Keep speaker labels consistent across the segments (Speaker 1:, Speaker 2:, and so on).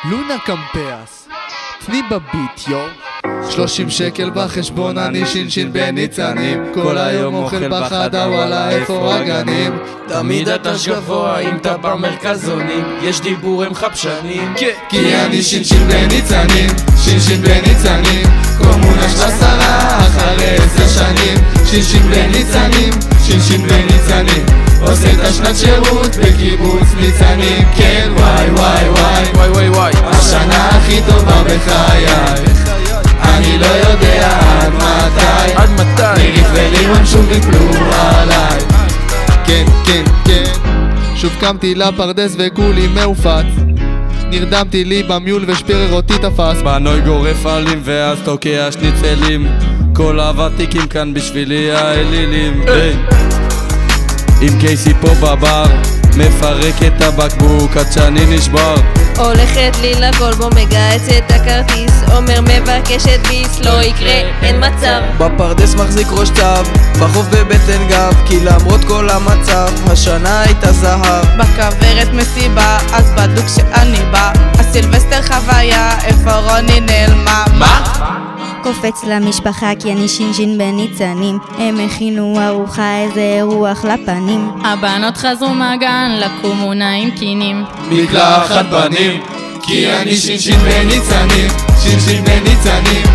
Speaker 1: לונה קמפאס, תני בביט יו. 30 שקל בחשבון, אני שין בניצנים. כל היום אוכל בחדה, וואלה איפה הגנים?
Speaker 2: תמיד אתה גבוה אם אתה במרכזונים, יש דיבורים חפשנים.
Speaker 1: כי אני שין בניצנים, שין בניצנים. קומונה של 10 אחרי 10 שנים. שין בניצנים, שין בניצנים. עושה את השנת שירות בקיבוץ ניצנים. כן וואי וואי וואי
Speaker 2: וואי וואי וואי,
Speaker 1: השנה הכי טובה בחיי. אני לא יודע עד מתי ניריף ולירון שוב יפלו עליי. כן כן כן, שוב קמתי לפרדס וכולי מעופץ. נרדמתי לי במיול ושפירר אותי תפס.
Speaker 2: בנוי גורף עלים ואז תוקע שניצלים. כל הוותיקים כאן בשבילי האלילים. עם קייסי פה בבר, מפרק את הבקבוק עד שאני נשבר.
Speaker 3: הולכת לי לכלבו, מגייס את הכרטיס, אומר מבקשת ביס, לא יקרה, אין מצב.
Speaker 4: בפרדס מחזיק ראש צב, בחוף בבטן גב, כי למרות כל המצב, השנה הייתה זהב.
Speaker 5: בכוורת מסיבה, אז בדוק שאני בא, הסילבסטר חוויה, איפה רוני נעלמה?
Speaker 2: מה?
Speaker 6: קופץ למשפחה כי אני שין בניצנים. הם הכינו ארוחה, איזה אירוח לפנים.
Speaker 7: הבנות חזרו מהגן לקומונה עם קינים,
Speaker 1: מקלחת בנים. כי אני שין בניצנים, שין בניצנים.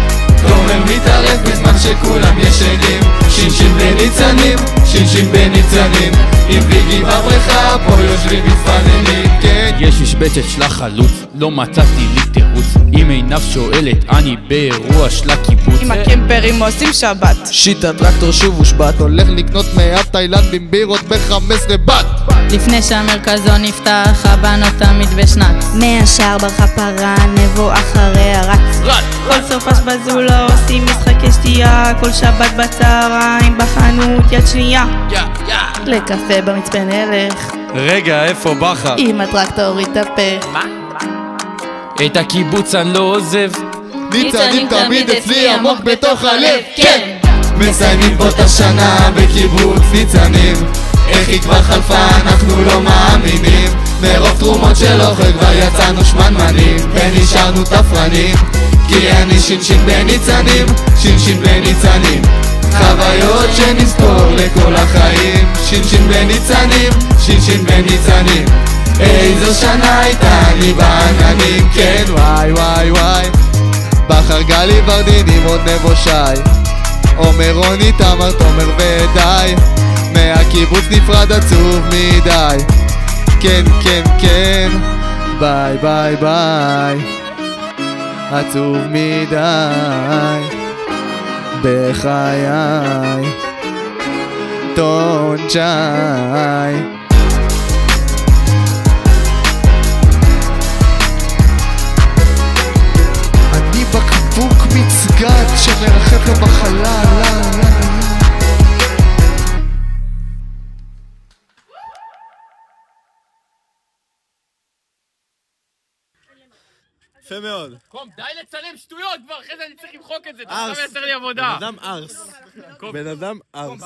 Speaker 1: תומר מתערב בזמן שכולם ישנים. שין בניצנים, שין בניצנים. עם ביגי בבריכה פה יושבים מתפננים. כן,
Speaker 8: יש משבצת של החלוץ, לא מצאתי לי תירוץ. אם עיניו שואלת, אני באירוע של הקיבוץ.
Speaker 5: עם הקמפרים עושים שבת,
Speaker 4: שיט הטרקטור שוב הושבת.
Speaker 1: הולך לקנות מהתאילנד עם בירות ב-15 בת.
Speaker 7: לפני שהמרכזון נפתח, הבנות תמיד בשנת.
Speaker 6: מהשאר ברכה פרה, נבוא אחרי הרץ.
Speaker 5: כל סופש בזולו עושים משחקי שתייה, כל שבת בצהריים בחנות יד שנייה. לקפה במצפה נלך,
Speaker 2: רגע, איפה בחר?
Speaker 5: אם הטרקטור יתהפך.
Speaker 8: את הקיבוץ אני לא עוזב,
Speaker 1: ניצנים תמיד אצלי עמוק בתוך הלב. כן, מסיימים פה את השנה בקיבוץ ניצנים. איך היא כבר חלפה אנחנו לא מאמינים. מרוב תרומות של אוכל כבר יצאנו שמנמנים ונשארנו תפרנים. כי אני שין בניצנים, שין בניצנים. חוויות שנזכור לכל החיים. שין בניצנים, שין בניצנים. איזו שנה הייתה לי בעננים. כן וואי וואי וואי, בחר גלי ורדין עם עוד נבושי. עומר רוני תמר תומר ודי. מהקיבוץ נפרד עצוב מדי. כן כן כן, ביי ביי ביי, עצוב מדי בחיי. טונצ'אי אני בקבוק מצגת שמרחף לו בחלל.
Speaker 9: יפה מאוד.
Speaker 8: קום, די לצלם שטויות כבר, אחרי זה אני צריך למחוק את זה, אתה מייצר לי עבודה.
Speaker 9: בן אדם ארס. בן אדם ארס.